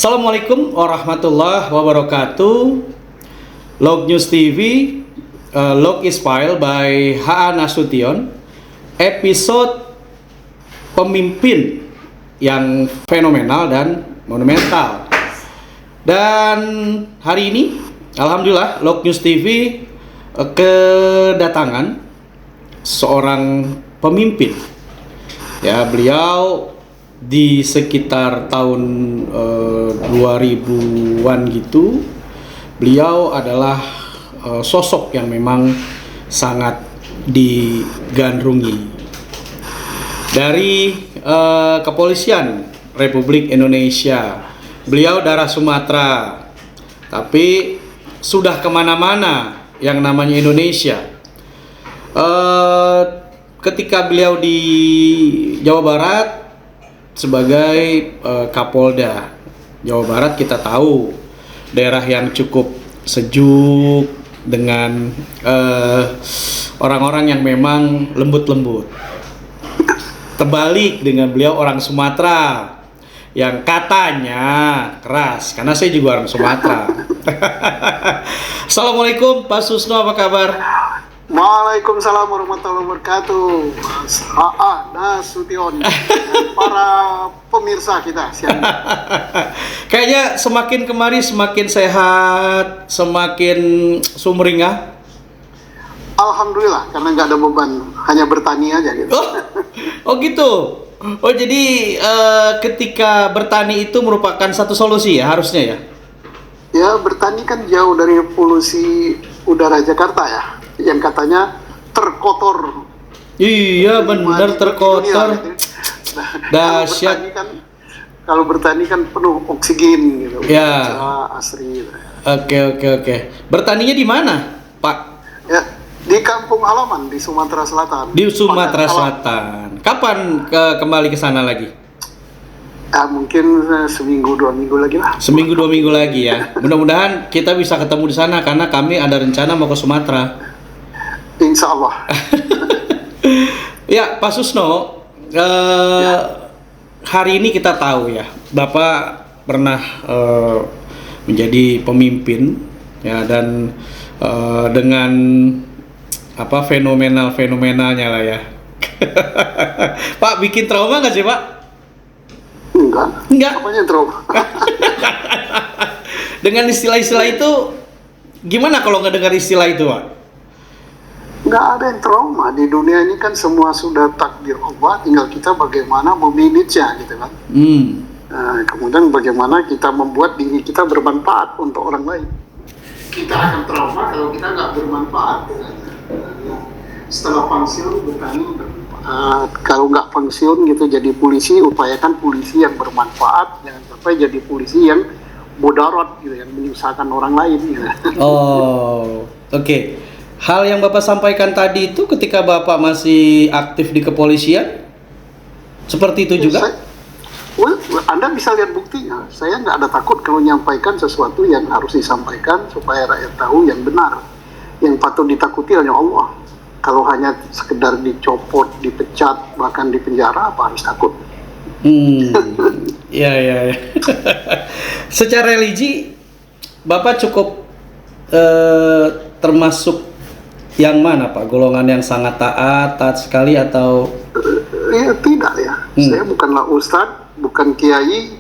Assalamualaikum warahmatullahi wabarakatuh. Log News TV, Log is filed by H.A. Nasution. Episode pemimpin yang fenomenal dan monumental. Dan hari ini, alhamdulillah, Log News TV kedatangan seorang pemimpin. Ya, beliau di sekitar tahun 2000-an gitu, beliau adalah sosok yang memang sangat digandrungi dari kepolisian Republik Indonesia. Beliau darah Sumatera, tapi sudah kemana-mana yang namanya Indonesia. Ketika beliau di Jawa Barat sebagai Kapolda Jawa Barat, kita tahu daerah yang cukup sejuk dengan orang-orang yang memang lembut-lembut. Terbalik dengan beliau orang Sumatera yang katanya keras, karena saya juga orang Sumatera. Assalamualaikum Pak Susno, apa kabar? Waalaikumsalam warahmatullahi wabarakatuh, Mas H.A. Nasution dan para pemirsa kita siang. Kayaknya semakin kemari semakin sehat, semakin sumringah. Alhamdulillah, karena nggak ada beban, hanya bertani aja gitu. Oh gitu. Oh jadi ketika bertani itu merupakan satu solusi ya, harusnya ya? Ya, bertani kan jauh dari polusi udara Jakarta ya, yang katanya terkotor. Iya benar, terkotor. Dahsyat. Kalau bertani kan penuh oksigen gitu. Ya. Asri. Gitu. Oke. Bertaninya di mana, Pak? Ya, di kampung halaman di Sumatera Selatan. Di Sumatera Selatan. Kapan kembali ke sana lagi? Mungkin seminggu 2 minggu lagi lah. Seminggu 2 minggu lagi ya. Mudah-mudahan kita bisa ketemu di sana karena kami ada rencana mau ke Sumatera. Insya Allah. Ya, Pak Susno, hari ini kita tahu ya, Bapak pernah menjadi pemimpin ya, dan dengan fenomenalnya lah ya. Pak, bikin trauma nggak sih, Pak? Enggak. Apanya trauma? Dengan istilah-istilah itu, gimana kalau nggak dengar istilah itu, Pak? Nggak ada yang trauma. Di dunia ini kan semua sudah takdir Allah, tinggal kita bagaimana memanagenya gitu kan. Kemudian bagaimana kita membuat diri kita bermanfaat untuk orang lain. Kita akan trauma kalau kita nggak bermanfaat. Setelah pensiun bertani bermanfaat. Kalau nggak pensiun gitu jadi polisi, upayakan polisi yang bermanfaat, jangan sampai jadi polisi yang mudarat gitu, yang menyusahkan orang lain gitu. Oh, oke. Hal yang Bapak sampaikan tadi itu ketika Bapak masih aktif di kepolisian, seperti itu juga? Anda bisa lihat buktinya. Saya nggak ada takut kalau menyampaikan sesuatu yang harus disampaikan supaya rakyat tahu yang benar. Yang patut ditakuti hanya Allah. Kalau hanya sekedar dicopot, dipecat, bahkan dipenjara, apa harus takut? Ya. Secara religi, Bapak cukup termasuk yang mana, Pak? Golongan yang sangat taat sekali atau? Ya tidak ya. Saya bukanlah ustadz, bukan kiai,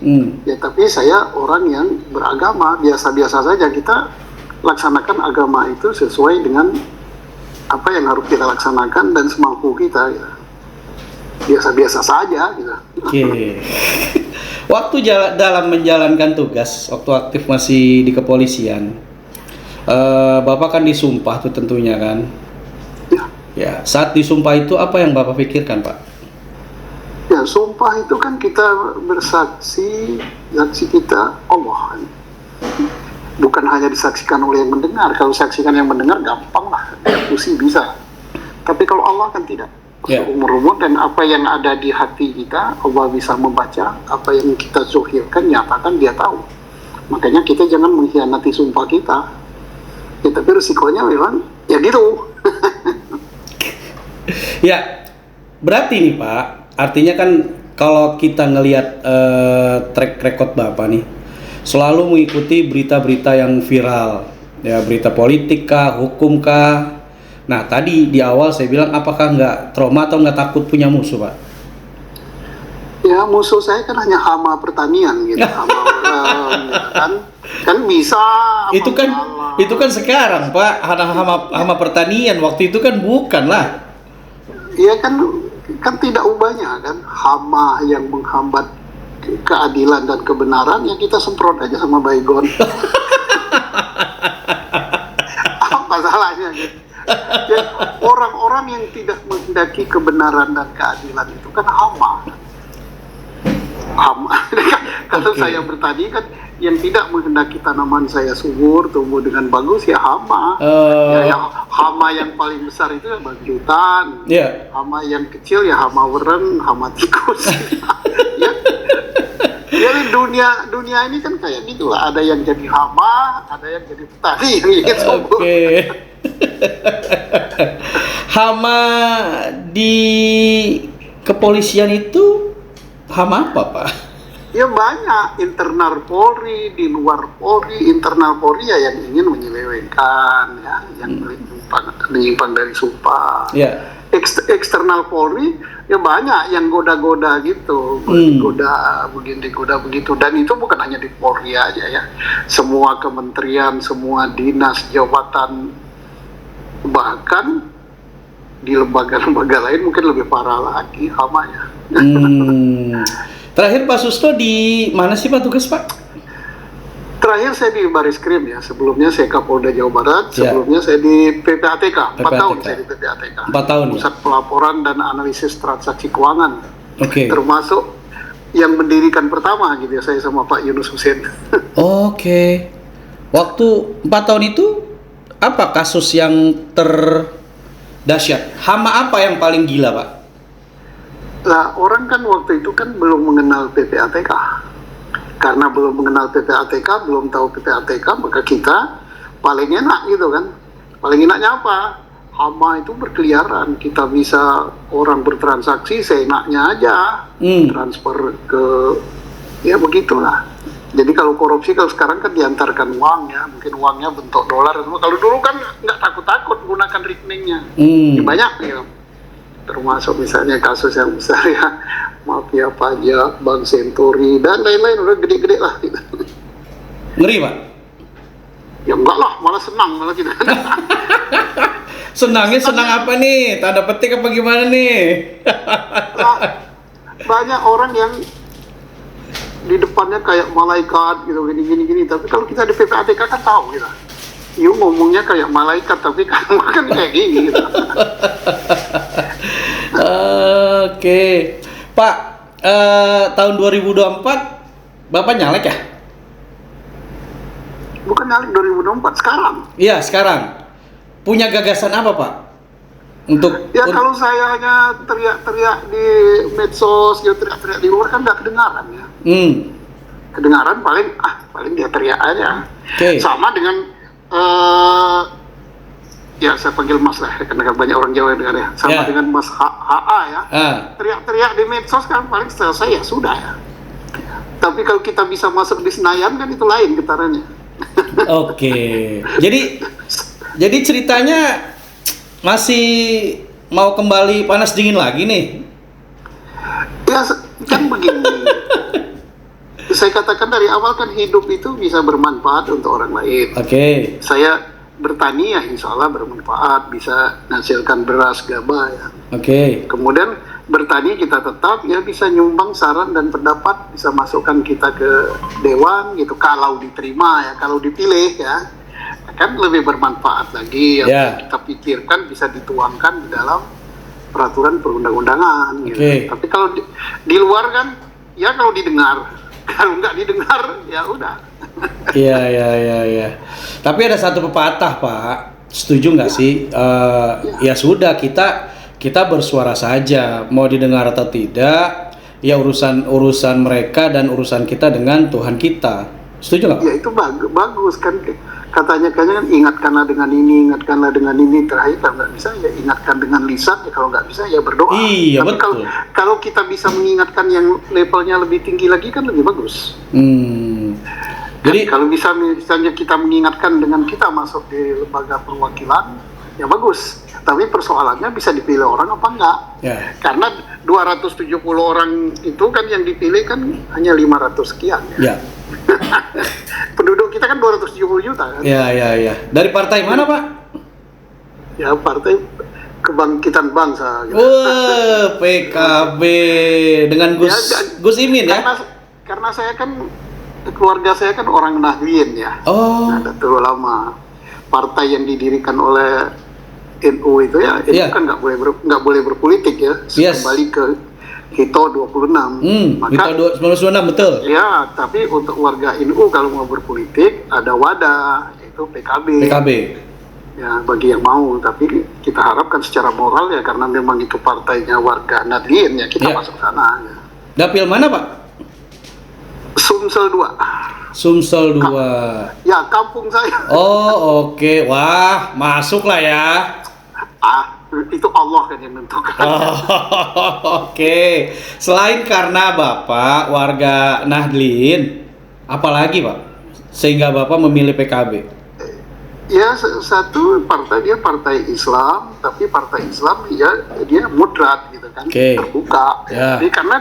ya tapi saya orang yang beragama, biasa-biasa saja. Kita laksanakan agama itu sesuai dengan apa yang harus kita laksanakan dan semampu kita ya. Biasa-biasa saja gitu. Oke. Waktu dalam menjalankan tugas, waktu aktif masih di kepolisian, Bapak kan disumpah tuh tentunya kan. Ya, saat disumpah itu apa yang Bapak pikirkan, Pak? Ya, sumpah itu kan kita bersaksi, saksi kita Allah. Bukan hanya disaksikan oleh yang mendengar. Kalau saksikan yang mendengar gampang lah, eksekusi bisa. Tapi kalau Allah kan tidak. Umur-umur dan apa yang ada di hati kita, Allah bisa membaca. Apa yang kita zuhirkan, nyatakan, dia tahu. Makanya kita jangan mengkhianati sumpah kita. Ya, tapi risikonya memang ya gitu. Ya, berarti nih Pak, artinya kan kalau kita ngelihat track record Bapak nih, selalu mengikuti berita-berita yang viral, ya berita politik kah, hukum kah. Nah tadi di awal saya bilang apakah nggak trauma atau nggak takut punya musuh, Pak? Ya musuh saya kan hanya hama pertanian gitu, hama orang gitu kan bisa. Itu kan sekarang, Pak, hama pertanian, waktu itu kan bukan lah. Iya kan tidak ubahnya kan, hama yang menghambat keadilan dan kebenaran yang kita semprot aja sama baygon. Apa salahnya gitu? Jadi, orang-orang yang tidak menghendaki kebenaran dan keadilan itu kan hama. Kalau saya bertani kan yang tidak menghendaki tanaman saya subur tumbuh dengan bagus ya hama. Hama yang paling besar itu ya banjutan. Hama yang kecil ya hama wereng, hama tikus. Ya. Jadi dunia ini kan kayak gitulah, ada yang jadi hama, ada yang jadi petani yang ingin subur. Hama di kepolisian itu hama apa, Pak? Ya banyak, internal Polri, di luar Polri. Internal Polri ya yang ingin menyelewengkan, ya, yang menyimpang dari sumpah. Eksternal Polri ya banyak yang goda-goda gitu, goda begini, goda begitu. Dan itu bukan hanya di Polri aja ya, semua kementerian, semua dinas, jabatan, bahkan di lembaga-lembaga lain mungkin lebih parah lagi hamanya. Terakhir Pak Susno di mana sih Pak tugas, Pak? Terakhir saya di Bariskrim ya, sebelumnya saya Kapolda Jawa Barat, sebelumnya saya di PPATK, 4 tahun saya di PPATK. 4 tahun Pusat Pelaporan dan Analisis Transaksi Keuangan. Oke. Termasuk yang mendirikan pertama gitu ya, saya sama Pak Yunus Hussein. Oke. Waktu 4 tahun itu apa kasus yang terdahsyat? Hama apa yang paling gila, Pak? Nah, orang kan waktu itu kan belum mengenal PPATK. Karena belum mengenal PPATK, belum tahu PPATK, maka kita paling enak gitu kan. Paling enaknya apa? Hama itu berkeliaran. Kita bisa orang bertransaksi seenaknya aja. Transfer ke, ya begitulah. Jadi kalau korupsi, kalau sekarang kan diantarkan uang ya. Mungkin uangnya bentuk dolar. Kalau dulu kan nggak takut-takut gunakan rekeningnya. Banyak gitu. Termasuk misalnya kasus yang besar ya, mafia pajak, Bank Senturi, dan lain-lain, udah gede-gede lah gitu. Ngeri, Pak? Ya enggak lah, malah senang malah kita. Senangnya senang apa nih? Tanda petik apa gimana nih? Banyak orang yang di depannya kayak malaikat gitu, gini, tapi kalau kita di PPATK kan tahu gitu. Yuk ngomongnya kayak malaikat, tapi kan kayak gini gitu. Oke. Pak, tahun 2024 Bapak nyalek ya? Bukan nyalek 2024, sekarang. Iya, sekarang. Punya gagasan apa, Pak? Kalau saya hanya teriak-teriak di medsos, gitu, teriak-teriak di luar kan nggak kedengaran ya. Kedengaran paling dia teriak aja. Sama dengan ya saya panggil Mas lah, karena banyak orang Jawa yang dengar ya. Sama dengan Mas HA ya. Teriak-teriak di medsos kan paling selesai ya sudah ya. Tapi kalau kita bisa masuk di Senayan kan itu lain getarannya. Oke. Jadi ceritanya masih mau kembali panas dingin lagi nih? Ya kan begini. Saya katakan dari awal kan hidup itu bisa bermanfaat untuk orang lain. Saya bertani ya insya Allah bermanfaat, bisa menghasilkan beras, gabah ya. Kemudian bertani kita tetap ya bisa nyumbang saran dan pendapat, bisa masukkan kita ke dewan gitu kalau diterima ya, kalau dipilih ya kan lebih bermanfaat lagi yang kita pikirkan bisa dituangkan di dalam peraturan perundang-undangan gitu. Tapi kalau di luar kan ya kalau didengar, kalau nggak didengar ya udah. Iya. Tapi ada satu pepatah, Pak. Setuju nggak sih? Ya sudah, kita bersuara saja, mau didengar atau tidak. Ya urusan mereka dan urusan kita dengan Tuhan kita. Setuju nggak? Ya itu bagus kan. Katanya kan ingatkanlah dengan ini, terakhir kalau nggak bisa ya ingatkan dengan lisan, ya kalau nggak bisa ya berdoa. Iya, tapi betul. Kalau kita bisa mengingatkan yang levelnya lebih tinggi lagi kan lebih bagus. Jadi Kalau misalnya kita mengingatkan dengan kita masuk di lembaga perwakilan, ya bagus. Tapi persoalannya bisa dipilih orang apa enggak? ya, Karena 270 orang itu kan yang dipilih kan hanya 500 sekian. ya, Penduduk kita kan 270 juta kan? ya. Dari partai mana, Pak? Ya Partai Kebangkitan Bangsa. Gitu. Wah, PKB dengan Gus Gus Imin ya? Karena saya kan keluarga saya kan orang Nahdliyin ya. Oh, Ada dulu lama partai yang didirikan oleh NU itu ya, itu Iya. kan nggak boleh berpolitik ya. Yes. Kembali ke Hito 26. kita Maka 1996 betul. ya, tapi untuk warga NU kalau mau berpolitik ada wadah, yaitu PKB. PKB. Ya, bagi yang mau, tapi kita harapkan secara moral ya, karena memang itu partainya warga Nahdliyin ya, kita Iya. masuk sana. Ya. Dapil mana, Pak? Sumsel 2. Sumsel 2. Ya, kampung saya. Oh, oke. Wah, masuk lah ya. Itu Allah kan yang menentukan. Oh, oke. Selain karena Bapak warga Nahdliyin, apalagi Pak? Sehingga Bapak memilih PKB. Ya, satu partai dia partai Islam, tapi partai Islam ya dia moderat gitu kan, Oke. terbuka. Ya. Jadi karena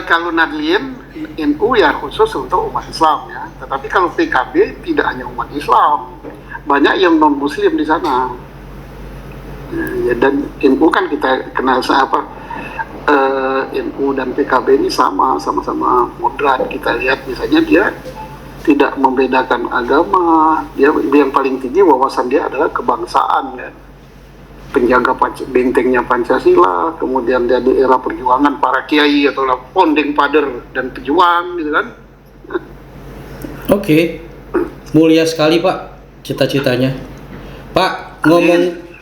kalau Nahdliyin NU ya khusus untuk umat Islam ya, tetapi kalau PKB tidak hanya umat Islam, banyak yang non Muslim di sana. Ya, dan NU kan kita kenal apa? NU dan PKB ini sama-sama moderat. Kita lihat misalnya dia tidak membedakan agama, dia yang paling tinggi wawasan dia adalah kebangsaan ya. Penjaga bentengnya Pancasila, kemudian dia di era perjuangan para kiai atau founding father dan pejuang gitu kan. Oke. Mulia sekali Pak cita-citanya. Pak,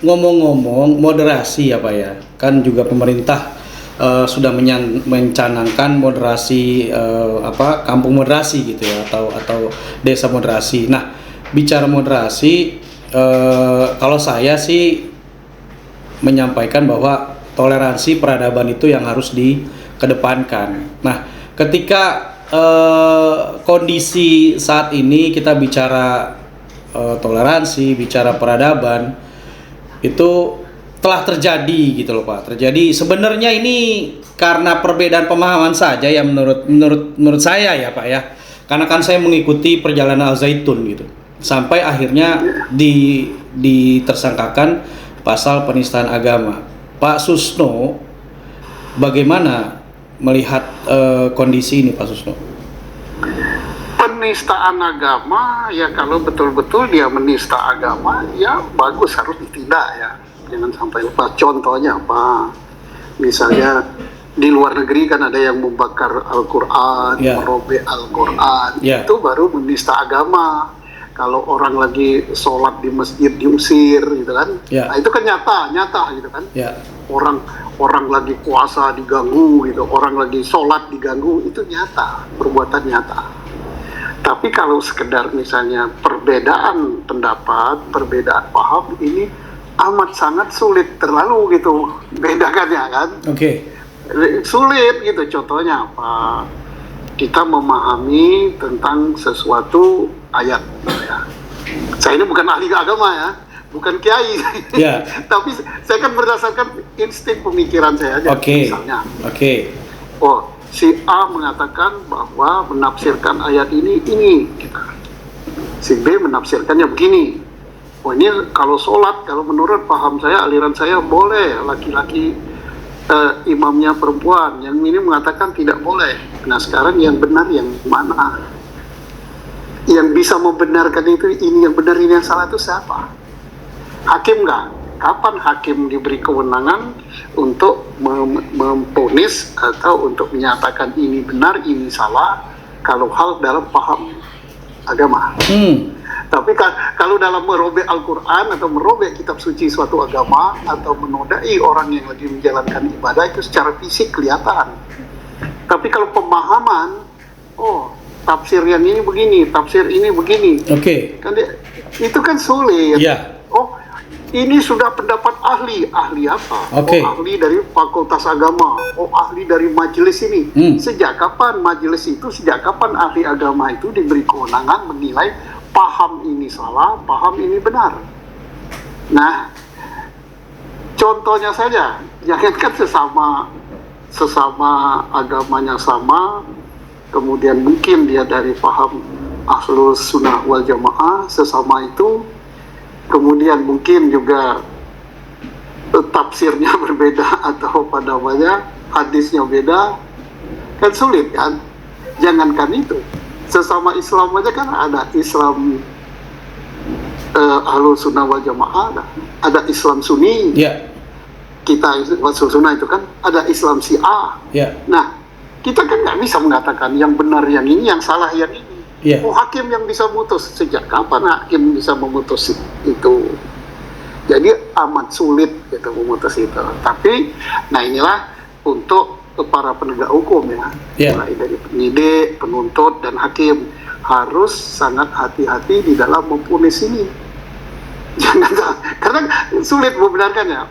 ngomong-ngomong moderasi ya Pak ya. Kan juga pemerintah sudah mencanangkan moderasi kampung moderasi gitu ya, atau desa moderasi. Nah, bicara moderasi, kalau saya sih menyampaikan bahwa toleransi peradaban itu yang harus dikedepankan. Nah, ketika kondisi saat ini kita bicara toleransi, bicara peradaban, itu telah terjadi gitu loh Pak. Terjadi sebenarnya ini karena perbedaan pemahaman saja ya menurut saya ya Pak ya. Karena kan saya mengikuti perjalanan Al Zaitun gitu. Sampai akhirnya ditersangkakan pasal penistaan agama. Pak Susno bagaimana melihat kondisi ini Pak Susno? Penistaan agama ya, kalau betul-betul dia menista agama ya bagus, harus ditindak ya. Jangan sampai lupa. Contohnya apa? Misalnya di luar negeri kan ada yang membakar Al-Quran, merobek Al-Quran, itu baru menista agama. Kalau orang lagi sholat di masjid diusir gitu kan, nah itu kan nyata gitu kan. Orang lagi puasa diganggu gitu, orang lagi sholat diganggu, itu nyata, perbuatan nyata. Tapi kalau sekedar misalnya perbedaan pendapat, perbedaan paham, ini amat sangat sulit, terlalu gitu bedakannya kan. Sulit gitu. Contohnya apa? Kita memahami tentang sesuatu ayat ya. Saya ini bukan ahli agama ya, bukan kiai. Tapi saya kan berdasarkan insting pemikiran saya aja. Misalnya oh, si A mengatakan bahwa menafsirkan ayat ini gitu. Si B menafsirkannya begini. Oh, ini kalau sholat, kalau menurut paham saya, aliran saya boleh laki-laki imamnya perempuan, yang ini mengatakan tidak boleh. Nah sekarang yang benar yang mana? Yang bisa membenarkan itu, ini yang benar ini yang salah itu siapa? Hakim nggak? Kapan hakim diberi kewenangan untuk memponis atau untuk menyatakan ini benar ini salah kalau hal dalam paham agama? Tapi kalau dalam merobek Al-Quran atau merobek kitab suci suatu agama atau menodai orang yang lagi menjalankan ibadah, itu secara fisik kelihatan. Tapi kalau pemahaman, oh tafsir yang ini begini, tafsir ini begini, kan itu kan sulit. Oh ini sudah pendapat ahli apa? Oke. Oh, ahli dari Fakultas Agama. Oh, ahli dari majelis ini. Sejak kapan majelis itu? Sejak kapan ahli agama itu diberi kewenangan menilai paham ini salah, paham ini benar? Nah, contohnya saja, jangankan sesama agamanya sama, kemudian mungkin dia dari paham Ahlus Sunnah wal Jamaah sesama itu, kemudian mungkin juga tafsirnya berbeda atau apa namanya hadisnya beda, kan sulit kan? Jangankan itu, sesama Islam aja kan ada Islam Ahlus Sunnah wal Jamaah, ada Islam Sunni. Ya. Kita Ahlus Sunnah itu kan ada Islam Syiah. Ya. Nah, kita kan nggak bisa mengatakan yang benar yang ini, yang salah yang ini. Ya. Oh, hakim yang bisa memutus. Sejak kapan hakim bisa memutus itu? Jadi amat sulit gitu memutus itu. Tapi, nah inilah untuk para penegak hukum ya, mulai dari penyidik, penuntut, dan hakim harus sangat hati-hati di dalam memvonis ini. Jangan, karena sulit membenarkannya.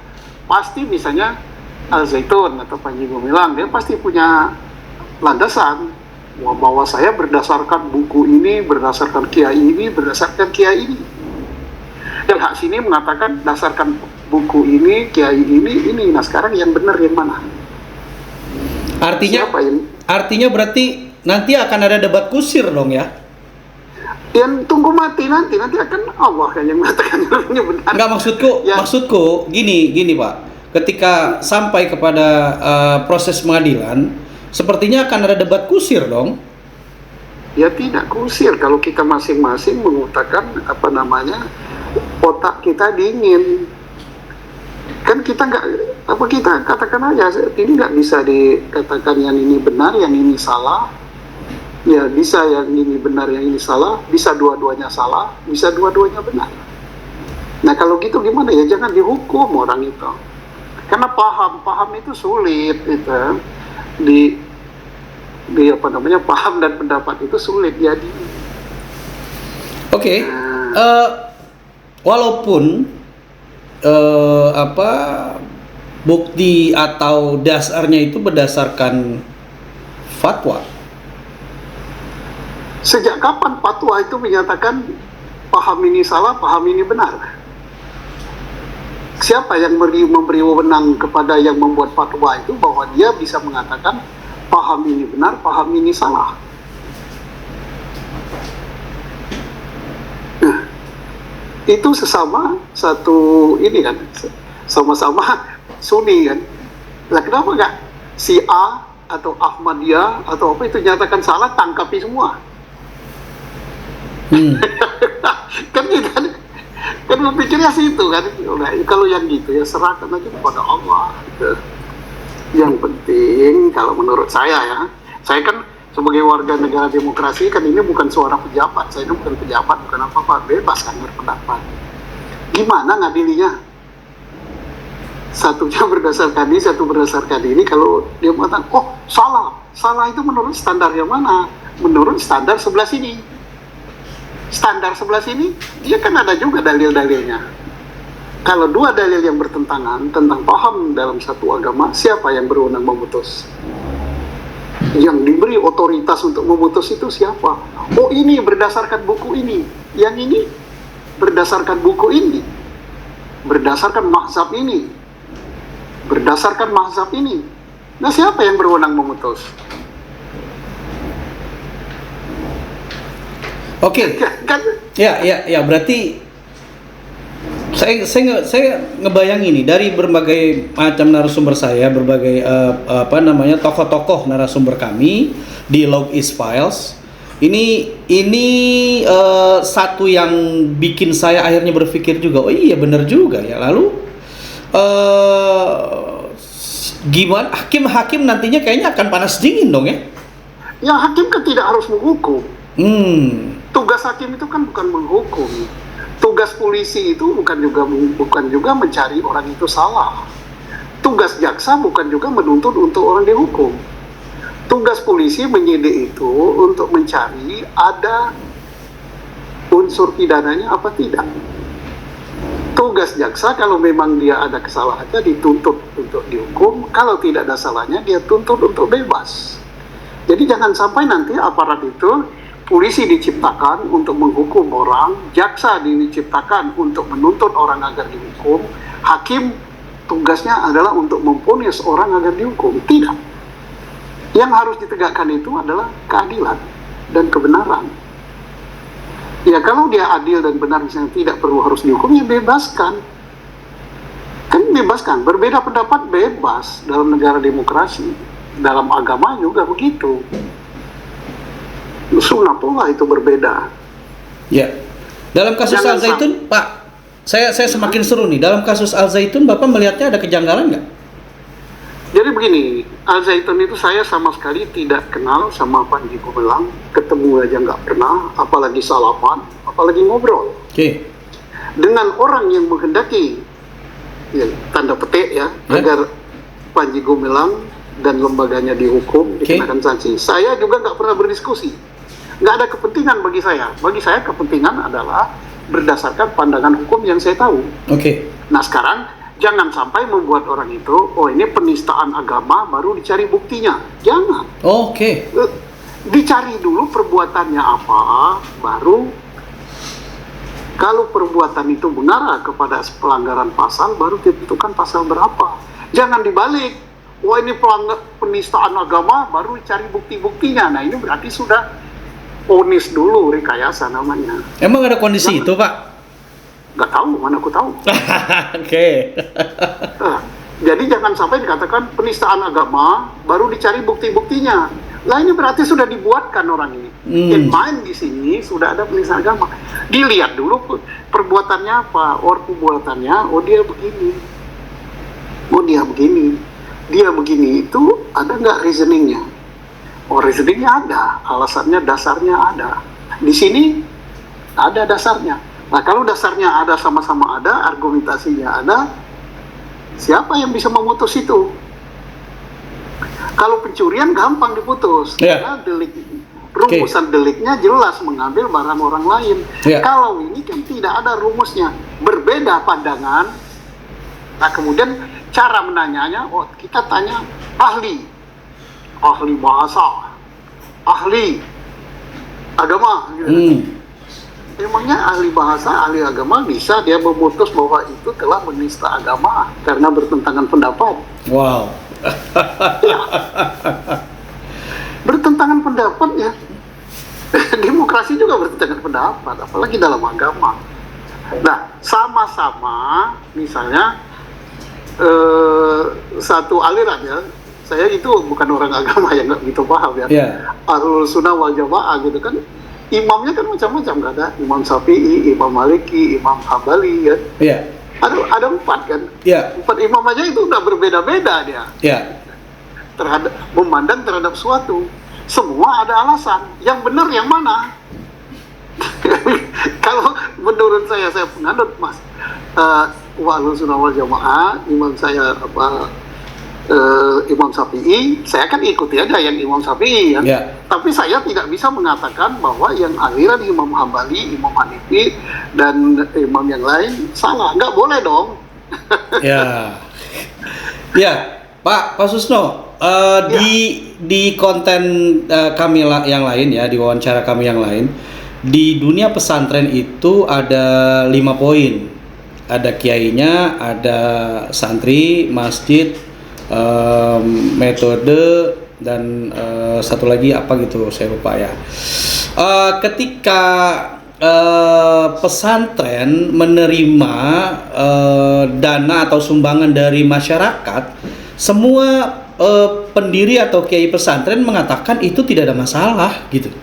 Pasti misalnya Al Zaitun atau Panji Gumilang, dia pasti punya landasan bahwa saya berdasarkan buku ini, berdasarkan kiai ini, berdasarkan kiai ini. Dan hak sini mengatakan berdasarkan buku ini, kiai ini. Nah sekarang yang benar yang mana? Artinya berarti nanti akan ada debat kusir dong ya? Yang tunggu mati nanti akan Allah yang mengatakan ini benar. Enggak, maksudku gini Pak. Ketika sampai kepada proses pengadilan, sepertinya akan ada debat kusir dong. Ya tidak kusir kalau kita masing-masing mengutakan apa namanya otak kita dingin. Kan kita kita katakan aja ini nggak bisa dikatakan yang ini benar, yang ini salah. Ya bisa yang ini benar, yang ini salah, bisa dua-duanya salah, bisa dua-duanya benar. Nah kalau gitu gimana ya, jangan dihukum orang itu. Karena paham itu sulit itu. Di apa namanya, paham dan pendapat itu sulit jadi. Oke. Walaupun bukti atau dasarnya itu berdasarkan fatwa. Sejak kapan fatwa itu menyatakan paham ini salah, paham ini benar? Siapa yang memberi wewenang kepada yang membuat fatwa itu bahwa dia bisa mengatakan paham ini benar, paham ini salah? Nah, itu sesama satu ini kan, sama-sama Sunni kan. Lah kenapa nggak si A atau Ahmadiyah atau apa itu nyatakan salah, tangkapi semua? Kan berpikirnya situ kan. Nah, kalau yang gitu ya serahkan aja kepada Allah. Yang penting kalau menurut saya kan sebagai warga negara demokrasi kan ini bukan suara pejabat. Saya ini bukan pejabat, bukan apa-apa, bebas kan berpendapat. Gimana ngadilinya? Satunya berdasarkan ini, satu berdasarkan ini. Kalau dia mengatakan, oh salah itu menurut standar yang mana? Menurut standar sebelah sini. Standar sebelah sini, dia kan ada juga dalil-dalilnya. Kalau dua dalil yang bertentangan tentang paham dalam satu agama, siapa yang berwenang memutus? Yang diberi otoritas untuk memutus itu siapa? Oh ini berdasarkan buku ini, yang ini berdasarkan buku ini, berdasarkan mazhab ini, berdasarkan mazhab ini. Nah siapa yang berwenang memutus? Oke. Ya, berarti saya ngebayang ini dari berbagai macam narasumber saya, berbagai tokoh-tokoh narasumber kami di Log East Files. Ini satu yang bikin saya akhirnya berpikir juga, oh iya benar juga ya. Lalu gimana hakim nantinya kayaknya akan panas dingin dong ya? Ya hakim kan tidak harus menghukum. Tugas hakim itu kan bukan menghukum. Tugas polisi itu bukan juga mencari orang itu salah. Tugas jaksa bukan juga menuntut untuk orang dihukum. Tugas polisi menyidik itu untuk mencari ada unsur pidananya apa tidak. tugas jaksa kalau memang dia ada kesalahannya dituntut untuk dihukum, kalau tidak ada salahnya dia tuntut untuk bebas. Jadi jangan sampai nanti aparat itu, polisi diciptakan untuk menghukum orang, jaksa diciptakan untuk menuntut orang agar dihukum, hakim tugasnya adalah untuk memvonis orang agar dihukum. Tidak. Yang harus ditegakkan itu adalah keadilan dan kebenaran. Ya kalau dia adil dan benar misalnya tidak perlu harus dihukum, ya bebaskan. Kan bebaskan, berbeda pendapat bebas dalam negara demokrasi. Dalam agama juga begitu. Sunnah pula itu berbeda. Ya. Dalam kasus Jangan Al-Zaitun, Pak, saya semakin seru nih. Dalam kasus Al-Zaitun, Bapak melihatnya ada kejanggalan nggak? Jadi begini, Al-Zaitun itu saya sama sekali tidak kenal sama Panji Gumilang, ketemu aja nggak pernah, apalagi salaman, apalagi ngobrol. Oke. Dengan orang yang menghendaki, ya, tanda petik ya, agar Panji Gumilang dan lembaganya dihukum, dikenakan sanksi. Saya juga nggak pernah berdiskusi. Nggak ada kepentingan bagi saya. Bagi saya kepentingan adalah berdasarkan pandangan hukum yang saya tahu. Oke. Nah sekarang, jangan sampai membuat orang itu, oh ini penistaan agama, baru dicari buktinya. Jangan. Oke. Dicari dulu perbuatannya apa, baru kalau perbuatan itu mengarah kepada pelanggaran pasal, baru ditentukan pasal berapa. Jangan dibalik. Wah ini penistaan agama, baru cari bukti-buktinya. Nah ini berarti sudah vonis dulu, rekayasa namanya. Emang ada kondisi itu, Pak? Nggak tahu, mana aku tahu. Oke. Nah, jadi jangan sampai dikatakan penistaan agama, baru dicari bukti-buktinya. Lah ini berarti sudah dibuatkan orang ini. Yang main di sini sudah ada penistaan agama. Dilihat dulu perbuatannya apa, perbuatannya, oh dia begini. Oh dia begini. Dia begini itu ada nggak reasoningnya? Oh reasoningnya ada, alasannya, dasarnya ada. Di sini ada dasarnya. Nah kalau dasarnya ada, sama-sama ada, argumentasinya ada, siapa yang bisa memutus itu? Kalau pencurian gampang diputus, karena delik, rumusan deliknya jelas mengambil barang orang lain. Kalau ini kan tidak ada rumusnya, berbeda pandangan. Nah kemudian cara menanyanya, oh kita tanya ahli bahasa, ahli agama, gitu. Emangnya ahli bahasa, ahli agama bisa dia memutus bahwa itu telah menista agama karena bertentangan pendapat? Wow. Ya. Bertentangan pendapat ya. Demokrasi juga bertentangan pendapat, apalagi dalam agama. Nah, sama-sama misalnya satu aliran ya. Saya itu bukan orang agama yang nggak begitu paham ya. Ahlus Sunnah wal Jamaah gitu kan. Imamnya kan macam-macam, nggak ada Imam Syafi'i, Imam Maliki, Imam Hambali kan. Ada 4 kan. 4 imam aja itu udah berbeda-beda dia. Terhadap memandang terhadap suatu. Semua ada alasan. Yang benar yang mana? Kalau menurut saya penganut Mas Ahlus Sunnah wal Jamaah, imam saya Imam Syafi'i, saya kan ikuti aja yang Imam Syafi'i ya. Tapi saya tidak bisa mengatakan bahwa yang aliran Imam Hambali, Imam Hanifi dan imam yang lain salah. Nggak boleh dong. Pak Susno, di konten kami yang lain ya, di wawancara kami yang lain, di dunia pesantren itu ada 5 poin. Ada kiainya, ada santri, masjid, metode, dan satu lagi apa gitu saya lupa ya. Ketika pesantren menerima dana atau sumbangan dari masyarakat, semua pendiri atau kiai pesantren mengatakan itu tidak ada masalah gitu.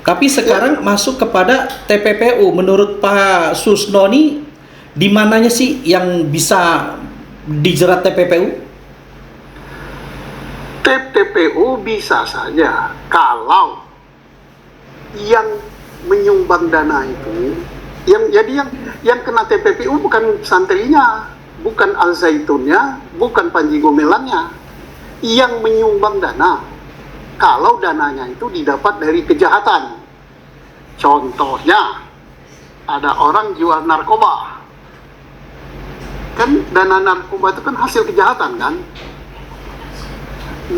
Tapi sekarang masuk kepada TPPU. Menurut Pak Susno nih, di mananya sih yang bisa dijerat TPPU? TPPU bisa saja kalau yang menyumbang dana itu, yang kena TPPU bukan santrinya, bukan Al-Zaitunnya, bukan Panji Gumilangnya, yang menyumbang dana. Kalau dananya itu didapat dari kejahatan, contohnya ada orang jual narkoba, kan dana narkoba itu kan hasil kejahatan kan,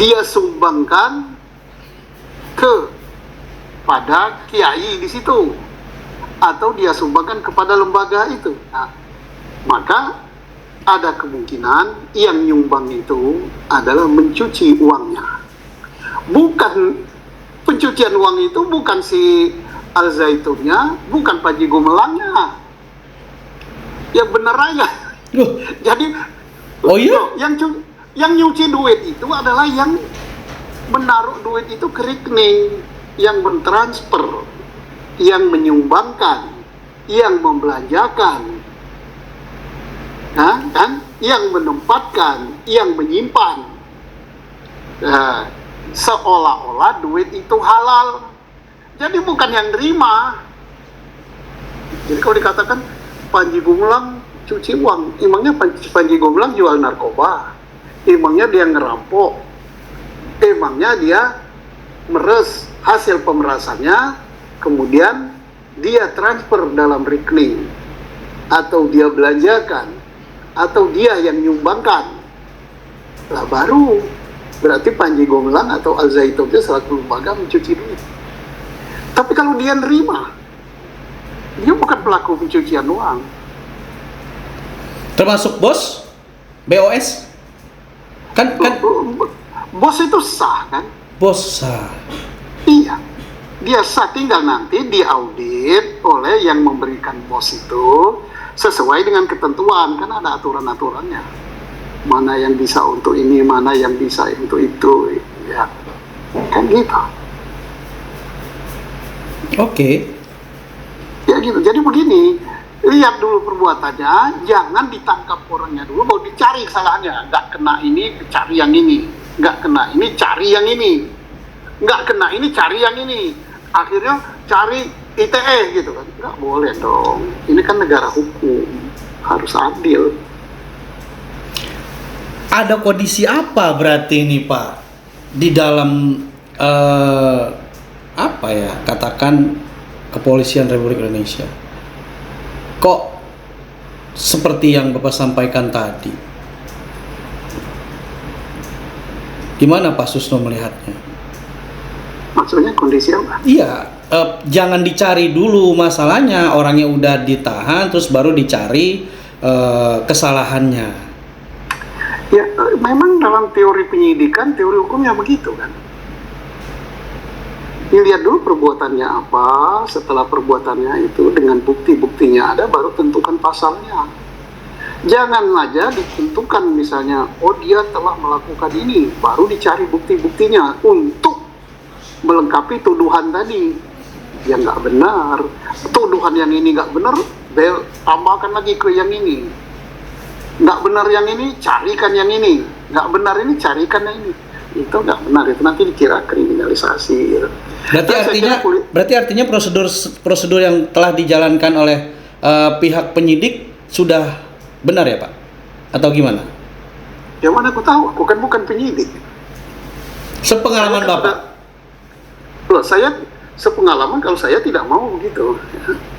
dia sumbangkan kepada kiai di situ atau dia sumbangkan kepada lembaga itu. Nah, maka ada kemungkinan yang nyumbang itu adalah mencuci uangnya. Bukan pencucian uang itu bukan si Al Zaitunnya, bukan Panji Gumelangnya. Yang benar aja. Jadi Oh iya? yang nyuci duit itu adalah yang menaruh duit itu ke rekening, yang mentransfer, yang menyumbangkan, yang membelanjakan, nah, kan? Yang menempatkan, yang menyimpan. Seolah-olah duit itu halal. Jadi bukan yang nerima. Jadi kalau dikatakan Panji Gumilang cuci uang, emangnya Panji Gumilang jual narkoba? Emangnya dia ngerampok? Emangnya dia meres hasil pemerasannya, kemudian dia transfer dalam rekening, atau dia belanjakan, atau dia yang nyumbangkan? Lah baru berarti Panji Gumilang atau Al Zaitun itu selaku lembaga mencuci duit. Tapi kalau dia nerima, dia bukan pelaku pencucian uang. Termasuk bos? BOS? Kan Bos itu sah kan? bos sah. Iya, dia sah, tinggal nanti diaudit oleh yang memberikan bos itu sesuai dengan ketentuan, kan ada aturan-aturannya. Mana yang bisa untuk ini, mana yang bisa untuk itu, ya kan gitu. Oke. Ya gitu. Jadi begini, lihat dulu perbuatannya, jangan ditangkap orangnya dulu, baru dicari kesalahannya. Nggak kena ini, cari yang ini. Nggak kena ini, cari yang ini. Nggak kena ini, cari yang ini. Akhirnya cari ITE gitu kan. Nggak boleh dong. Ini kan negara hukum, harus adil. Ada kondisi apa berarti ini Pak di dalam apa ya, katakan kepolisian Republik Indonesia? Kok seperti yang Bapak sampaikan tadi? Gimana Pak Susno melihatnya? Maksudnya kondisi apa? Iya, jangan dicari dulu masalahnya, orangnya udah ditahan terus baru dicari kesalahannya. Ya, memang dalam teori penyidikan, teori hukumnya begitu kan. Dilihat dulu perbuatannya apa, setelah perbuatannya itu dengan bukti-buktinya ada, baru tentukan pasalnya. Jangan aja ditentukan misalnya, oh dia telah melakukan ini, baru dicari bukti-buktinya untuk melengkapi tuduhan tadi. Ya nggak benar, tuduhan yang ini nggak benar, tambahkan lagi ke yang ini. Nggak benar yang ini, carikan yang ini. Nggak benar ini, carikan yang ini. Itu nggak benar, itu nanti dikira kriminalisasi gitu. Berarti artinya prosedur yang telah dijalankan oleh pihak penyidik sudah benar ya Pak? Atau gimana? Ya mana aku tahu, aku kan bukan penyidik. Sepengalaman Bapak? Loh, saya sepengalaman kalau saya tidak mau begitu.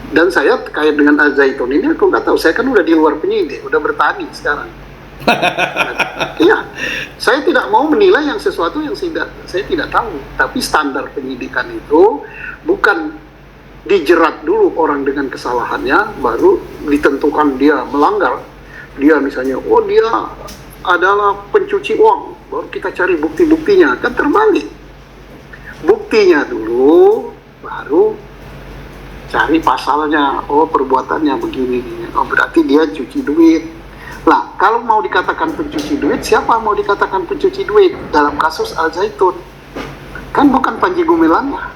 Dan saya terkait dengan Al Zaitun ini aku nggak tahu, saya kan udah di luar penyidik, udah bertani sekarang. Iya, saya tidak mau menilai yang sesuatu yang saya tidak tahu. Tapi standar penyidikan itu bukan dijerat dulu orang dengan kesalahannya, baru ditentukan dia melanggar. Dia misalnya, oh dia adalah pencuci uang, baru kita cari bukti-buktinya. Kan terbalik. Buktinya dulu, baru cari pasalnya. Oh perbuatannya begini, oh berarti dia cuci duit. Lah, kalau mau dikatakan pencuci duit, siapa mau dikatakan pencuci duit dalam kasus Al Zaitun? Kan bukan Panji Gumilangnya.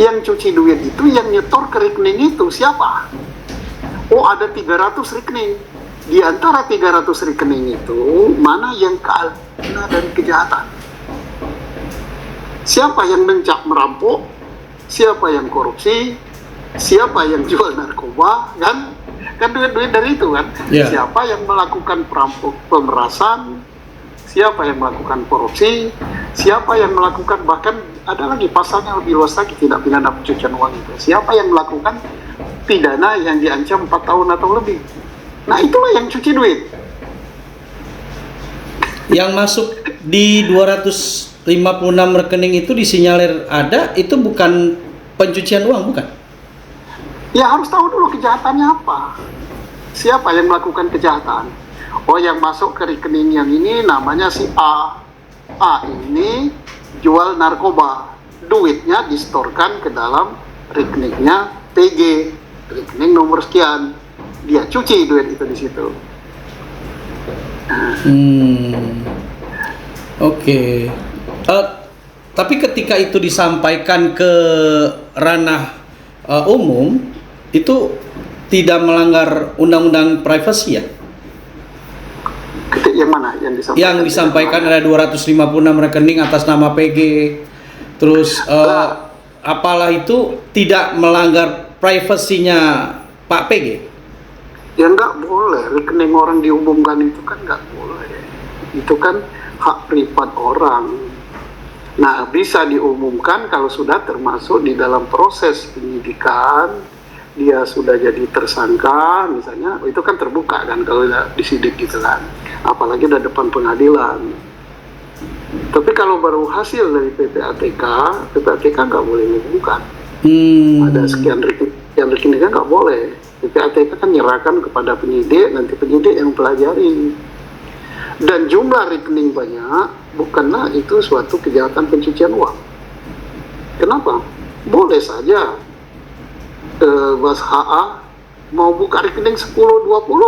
Yang cuci duit itu, yang nyetor ke rekening itu siapa? Oh ada 300 rekening. Di antara 300 rekening itu, mana yang kealpina dan kejahatan? Siapa yang mencak merampok? Siapa yang korupsi? Siapa yang jual narkoba? Kan duit-duit dari itu kan. Yeah. Siapa yang melakukan pemerasan, siapa yang melakukan korupsi, siapa yang melakukan, bahkan ada lagi pasalnya lebih luas lagi, tindak pidana pencucian uang itu. Siapa yang melakukan pidana yang diancam 4 tahun atau lebih. Nah itulah yang cuci duit. Yang masuk di 256 rekening itu disinyalir ada, itu bukan pencucian uang, bukan? Ya harus tahu dulu kejahatannya apa. Siapa yang melakukan kejahatan? Oh, yang masuk ke rekening yang ini namanya si A. A ini jual narkoba. Duitnya distorkan ke dalam rekeningnya PG. Rekening nomor sekian. Dia cuci duit itu di situ. Oke. Tapi ketika itu disampaikan ke ranah umum, itu tidak melanggar undang-undang privasi ya? Yang mana yang disampaikan? Yang disampaikan ada 256 rekening atas nama PG. Terus apalah itu tidak melanggar privasinya Pak PG? Ya nggak boleh, rekening orang diumumkan itu kan nggak boleh. Itu kan hak privat orang. Nah, bisa diumumkan kalau sudah termasuk di dalam proses penyidikan, dia sudah jadi tersangka, misalnya, itu kan terbuka kan kalau udah disidik gitu kan. Apalagi udah depan pengadilan. Tapi kalau baru hasil dari PPATK nggak boleh mengumumkan. Ada sekian rekening kan nggak boleh. PPATK kan nyerahkan kepada penyidik, nanti penyidik yang pelajari. Dan jumlah rekening banyak, bukanlah itu suatu kejahatan pencucian uang. Kenapa? Boleh saja Mas HA mau buka rekening 10-20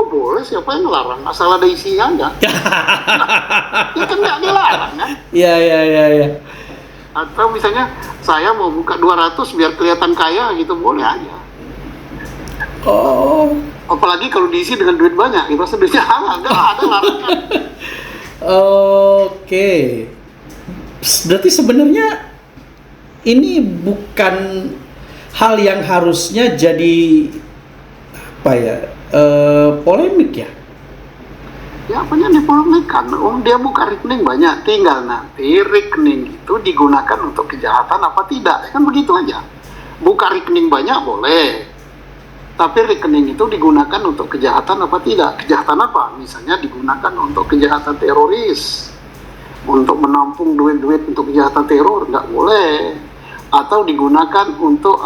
boleh, siapa yang ngelarang, asal ada isinya aja. Ya kan nggak dilarang kan? Iya. Atau misalnya saya mau buka 200 biar kelihatan kaya gitu, boleh aja. Oh. Apalagi kalau diisi dengan duit banyak, itu pasti duitnya halal, nggak ada larangan. Oke. Berarti sebenarnya ini bukan hal yang harusnya jadi apa ya, polemik ya? Ya apanya dipolemikkan? Dia buka rekening banyak, tinggal nanti rekening itu digunakan untuk kejahatan apa tidak, kan begitu aja. Buka rekening banyak boleh, tapi rekening itu digunakan untuk kejahatan apa tidak? Kejahatan apa? Misalnya digunakan untuk kejahatan teroris, untuk menampung duit-duit untuk kejahatan teror, nggak boleh. Atau digunakan untuk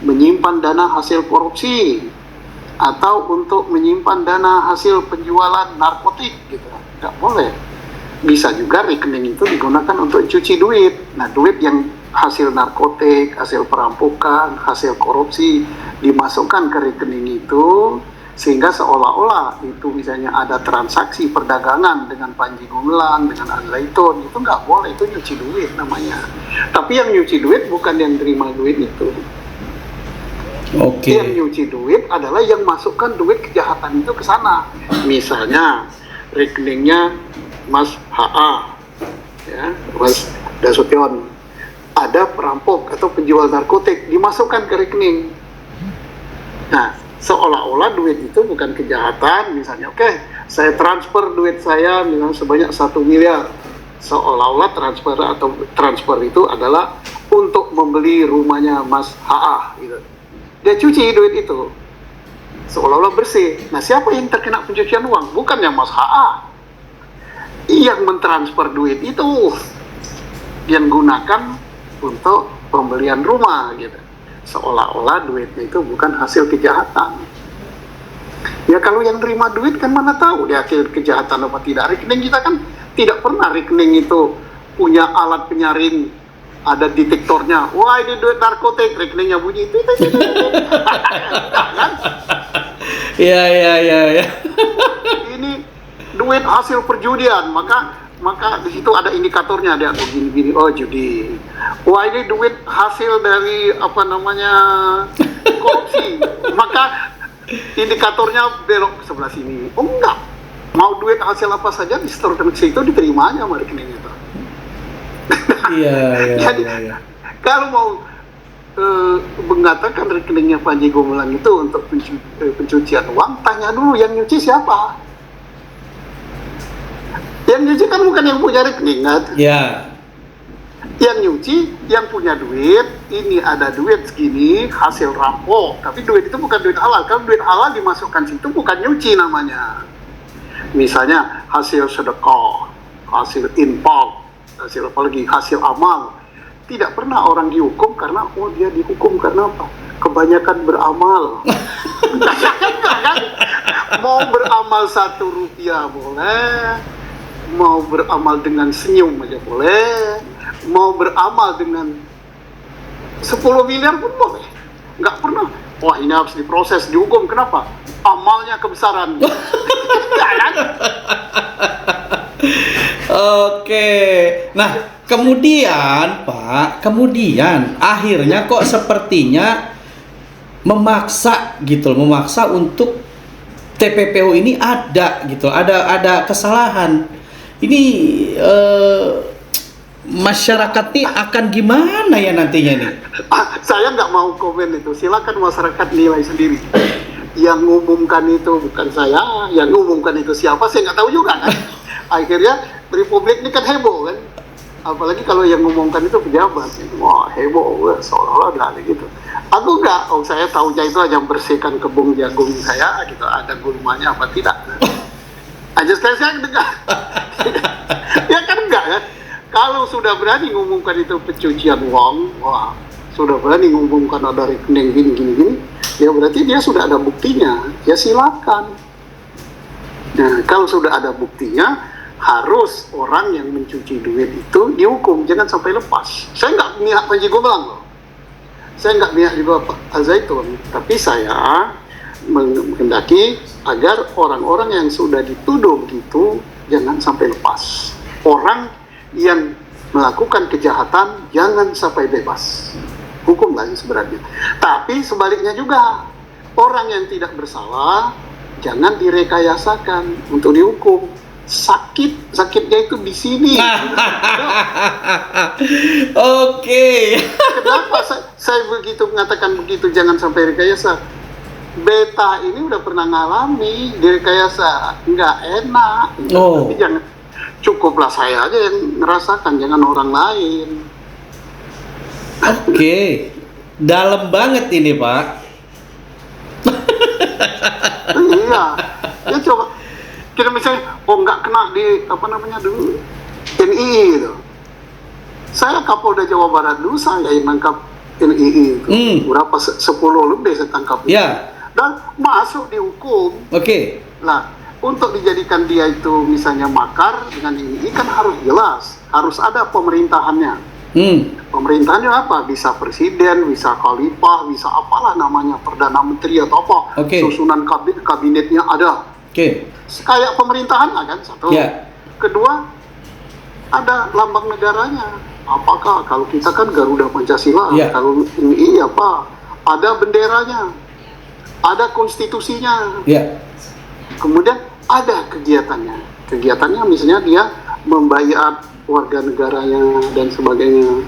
menyimpan dana hasil korupsi, atau untuk menyimpan dana hasil penjualan narkotik, gitu, nggak boleh. Bisa juga rekening itu digunakan untuk cuci duit. Nah, duit yang hasil narkotik, hasil perampokan, hasil korupsi dimasukkan ke rekening itu, sehingga seolah-olah itu misalnya ada transaksi perdagangan dengan Panji Gumilang, dengan Al-Zaitun, itu nggak boleh, itu nyuci duit namanya. Tapi yang nyuci duit bukan yang terima duit itu. Oke. Yang nyuci duit adalah yang masukkan duit kejahatan itu ke sana. Misalnya rekeningnya Mas HA, ya, Mas Dasution, ada perampok atau penjual narkotik, dimasukkan ke rekening. Nah, seolah-olah duit itu bukan kejahatan, misalnya, oke, saya transfer duit saya misalnya sebanyak 1 miliar. Seolah-olah transfer itu adalah untuk membeli rumahnya Mas HA, gitu. Dia cuci duit itu, seolah-olah bersih. Nah, siapa yang terkena pencucian uang? Bukan yang Mas HA. Yang mentransfer duit itu, yang gunakan untuk pembelian rumah, gitu. Seolah-olah duitnya itu bukan hasil kejahatan. Ya kalau yang terima duit kan mana tahu dia hasil kejahatan apa tidak. Rekening kita kan tidak pernah rekening itu punya alat penyaring, ada detektornya. Wah, ini duit narkotik, rekeningnya bunyi itu. Kan? Iya. Ini duit hasil perjudian, maka di situ ada indikatornya, ada gini-gini, oh judi. Wah, ini duit hasil dari korupsi, maka indikatornya belok ke sebelah sini. Oh enggak, mau duit hasil apa saja di store ke situ diterima aja sama rekening itu. Iya. Jadi kalau mau mengatakan rekeningnya Panji Gumilang itu untuk pencucian uang, tanya dulu yang nyuci siapa. Yang nyuci kan bukan yang punya rekening, kan? Ya. Yang nyuci, yang punya duit, ini ada duit segini, hasil rampok. Tapi duit itu bukan duit halal. Kalau duit halal dimasukkan situ bukan nyuci namanya. Misalnya hasil sedekah, hasil infak, hasil apalagi hasil amal. Tidak pernah orang dihukum karena dia dihukum karena apa? Kebanyakan beramal. Kan? Mau beramal 1 rupiah boleh, mau beramal dengan senyum aja boleh, mau beramal dengan 10 miliar pun boleh. Nggak pernah. Wah, ini harus diproses, dihukum. Kenapa? Amalnya kebesaran. Kan? Oke. Nah, kemudian Pak, akhirnya kok sepertinya memaksa gitu, memaksa untuk TPPO ini ada gitu, ada kesalahan. Ini masyarakat nih akan gimana ya nantinya nih? Saya nggak mau komen itu, silakan masyarakat nilai sendiri. Yang ngumumkan itu bukan saya, yang ngumumkan itu siapa saya nggak tahu juga kan. Akhirnya Republik ini kan heboh kan, apalagi kalau yang ngumumkan itu pejabat. Wah, heboh, seolah-olah ada gitu. Aku enggak, saya tahunya itu aja bersihkan kebun jagung saya gitu, ada gulmanya apa tidak. Aja saya enggak. Ya kan enggak kan? Kalau sudah berani ngumumkan itu pencucian uang, wah, sudah berani ngumumkan ada rekening gini, ya berarti dia sudah ada buktinya, ya silakan. Nah, kalau sudah ada buktinya, harus orang yang mencuci duit itu dihukum, jangan sampai lepas. Saya nggak mihak Panji Gumilang loh. Saya nggak mihak juga Pak Al-Zaitun, tapi saya menghendaki agar orang-orang yang sudah dituduh gitu jangan sampai lepas. Orang yang melakukan kejahatan jangan sampai bebas. Hukum lah yang sebenarnya. Tapi sebaliknya juga, orang yang tidak bersalah jangan direkayasakan untuk dihukum. Sakitnya itu di sini. Oke. Kenapa saya begitu mengatakan begitu, jangan sampai rekayasa? Beta ini udah pernah ngalami direkayasa, nggak enak. Oh. Tapi jangan, cukuplah saya aja yang ngerasakan, jangan orang lain. Oke. Dalam banget ini, Pak. Iya. Ya coba kita misalnya, nggak kena di dulu NII itu. Saya Kapolda Jawa Barat dulu, saya yang nangkap NII itu. Berapa 10 lebih saya tangkap. Ya. Dan masuk dihukum. Oke. Nah, untuk dijadikan dia itu misalnya makar dengan NII kan harus jelas, harus ada pemerintahannya. Pemerintahannya apa? Bisa presiden, bisa khalifah, bisa apalah namanya, perdana menteri atau apa. Susunan kabinetnya ada. Kayak pemerintahan lah kan, satu. Kedua, ada lambang negaranya. Apakah kalau kita kan Garuda Pancasila, kalau ini apa? Ada benderanya, ada konstitusinya. Kemudian ada kegiatannya. Kegiatannya misalnya dia membayar warga negaranya dan sebagainya,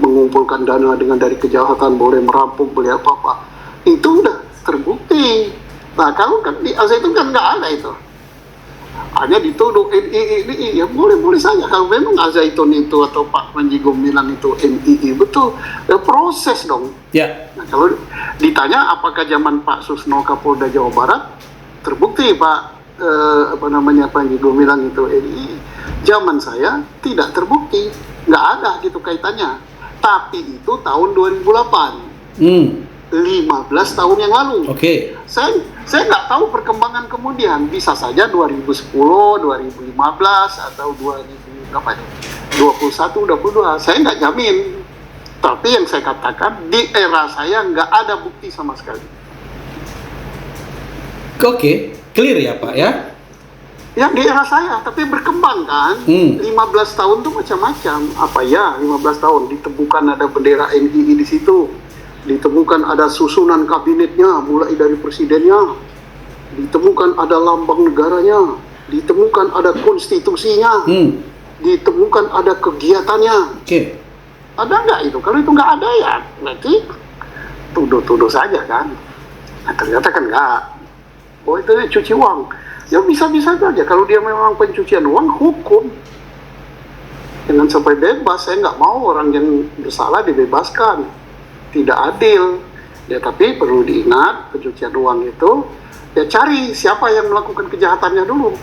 mengumpulkan dana dengan dari kejahatan, boleh merampok, boleh apa-apa. Itu udah terbukti. Nah, kalau kan di Al-Zaitun kan nggak ada itu. Hanya dituduh NII, ya boleh saja. Kalau memang Al-Zaitun itu atau Pak Panji Gumilang itu NII, betul, ya proses dong. Nah, kalau ditanya apakah zaman Pak Susno Kapolda Jawa Barat, terbukti Pak Panji Gumilang itu NII. Zaman saya tidak terbukti, nggak ada gitu kaitannya. Tapi itu tahun 2008. 15 tahun yang lalu. Saya nggak tahu perkembangan kemudian, bisa saja 2010, 2015 atau 2021, 22. Saya nggak jamin. Tapi yang saya katakan di era saya nggak ada bukti sama sekali. Clear ya Pak ya? Ya di era saya, tapi berkembang kan. 15 tahun tuh macam-macam. Apa ya 15 tahun ditemukan ada bendera NII di situ. Ditemukan ada susunan kabinetnya, mulai dari presidennya, ditemukan ada lambang negaranya, ditemukan ada konstitusinya, ditemukan ada kegiatannya. Ada nggak itu? Kalau itu nggak ada ya berarti tuduh-tuduh saja kan. Nah, ternyata kan nggak. Oh itu cuci uang. Ya bisa-bisa saja. Kalau dia memang pencucian uang, hukum. Jangan sampai bebas. Saya nggak mau orang yang bersalah dibebaskan. Tidak adil. Ya, tapi perlu diingat, pencucian uang itu, ya cari siapa yang melakukan kejahatannya dulu.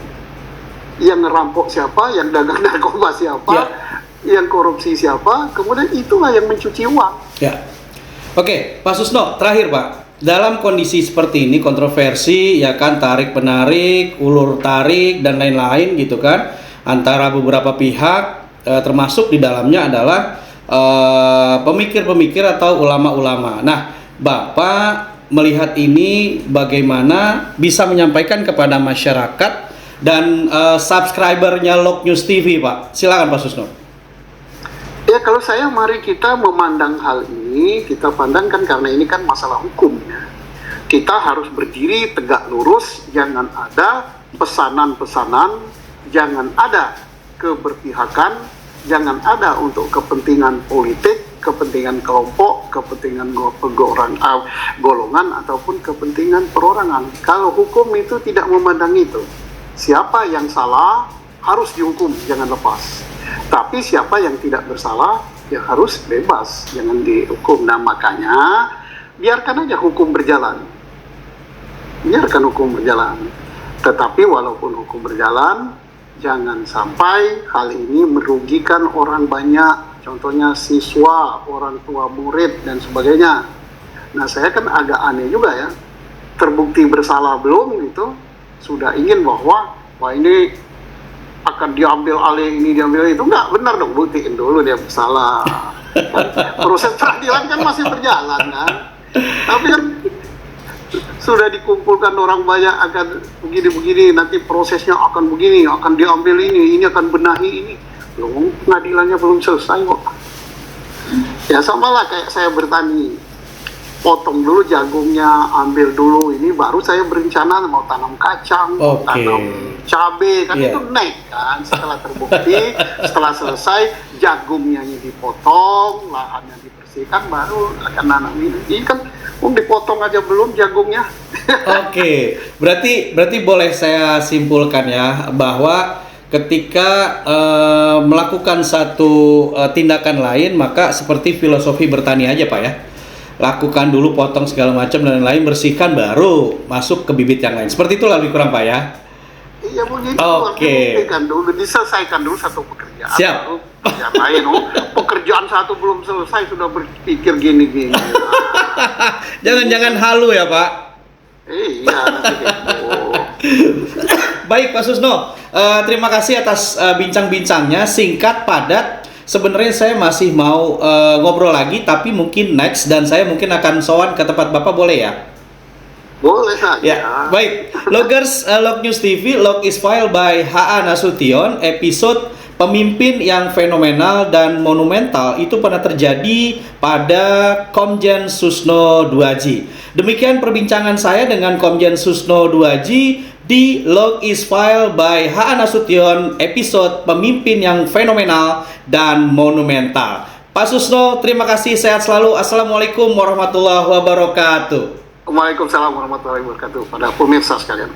Yang ngerampok siapa, yang dagang narkoba siapa, yang korupsi siapa, kemudian itulah yang mencuci uang. Ya. Oke, Pak Susno, terakhir Pak. Dalam kondisi seperti ini, kontroversi, ya kan, tarik-penarik, ulur tarik, dan lain-lain gitu kan, antara beberapa pihak, termasuk di dalamnya adalah pemikir-pemikir atau ulama-ulama. Nah, Bapak melihat ini bagaimana bisa menyampaikan kepada masyarakat dan subscribernya Log News TV, Pak. Silakan Pak Susno. Ya, kalau saya, mari kita memandang hal ini, kita pandangkan karena ini kan masalah hukum ya. Kita harus berdiri tegak lurus, jangan ada pesanan-pesanan, jangan ada keberpihakan, jangan ada untuk kepentingan politik, kepentingan kelompok, kepentingan golongan, ataupun kepentingan perorangan. Kalau hukum itu tidak memandang itu, siapa yang salah harus dihukum, jangan lepas. Tapi siapa yang tidak bersalah, ya harus bebas, jangan dihukum. Nah, makanya biarkan aja hukum berjalan. Biarkan hukum berjalan. Tetapi walaupun hukum berjalan, jangan sampai hal ini merugikan orang banyak. Contohnya siswa, orang tua murid, dan sebagainya. Nah, saya kan agak aneh juga ya. Terbukti bersalah belum gitu, sudah ingin bahwa, wah ini akan diambil alih ini, diambil itu. Nggak benar dong, buktiin dulu dia bersalah. Proses peradilan kan masih berjalan kan. Tapi kan sudah dikumpulkan orang banyak akan begini-begini, nanti prosesnya akan begini, akan diambil ini akan benahi ini. Belum, pengadilannya belum selesai kok. Ya samalah kayak saya bertani. Potong dulu jagungnya, ambil dulu ini, baru saya berencana mau tanam kacang, mau tanam cabai, kan itu naik kan. Setelah terbukti, setelah selesai, jagungnya dipotong, lahannya dibersihkan, baru akan nanam ini. Ini kan dipotong aja belum jagungnya. Oke, berarti boleh saya simpulkan ya, bahwa ketika melakukan satu tindakan lain, maka seperti filosofi bertani aja Pak ya. Lakukan dulu, potong segala macam dan lain-lain, bersihkan, baru masuk ke bibit yang lain. Seperti itu lebih kurang Pak ya? Iya begitu. Oke. Diselesaikan dulu satu pekerjaan. Siap. Pekerjaan lain, pekerjaan satu belum selesai sudah berpikir gini-gini. Jangan-jangan halu ya Pak? Iya, nanti gitu. Baik Pak Susno, terima kasih atas bincang-bincangnya, singkat, padat. Sebenarnya saya masih mau ngobrol lagi, tapi mungkin next, dan saya mungkin akan sowan ke tempat Bapak, boleh ya? Boleh saja. Ya, baik. Loggers, Log News TV, Log is Filed by H.A. Nasution, episode pemimpin yang fenomenal dan monumental itu pernah terjadi pada Komjen Susno Duaji. Demikian perbincangan saya dengan Komjen Susno Duaji di Log is Filed by H.A. Nasution, episode pemimpin yang fenomenal dan monumental. Pak Susno, terima kasih, sehat selalu. Assalamualaikum warahmatullahi wabarakatuh. Waalaikumsalam warahmatullahi wabarakatuh pada pemirsa sekalian.